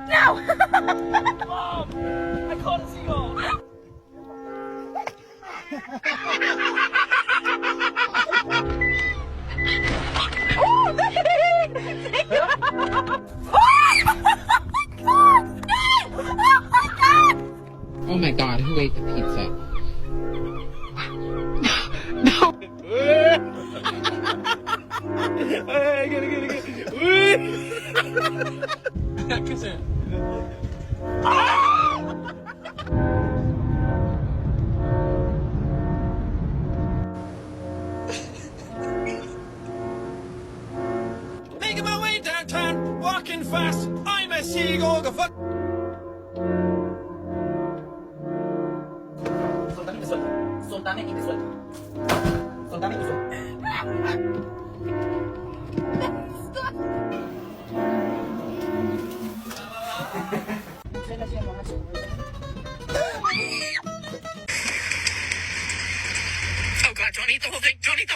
No! Mom! I caught a seagull! Oh my god, who ate the pizza? No! Kasi... Making my way downtown, walking fast. I'm a seagull, the fuck. Soltame y te suelto. Soltame y te suelto. Oh god, Johnny, the whole thing, Johnny, the...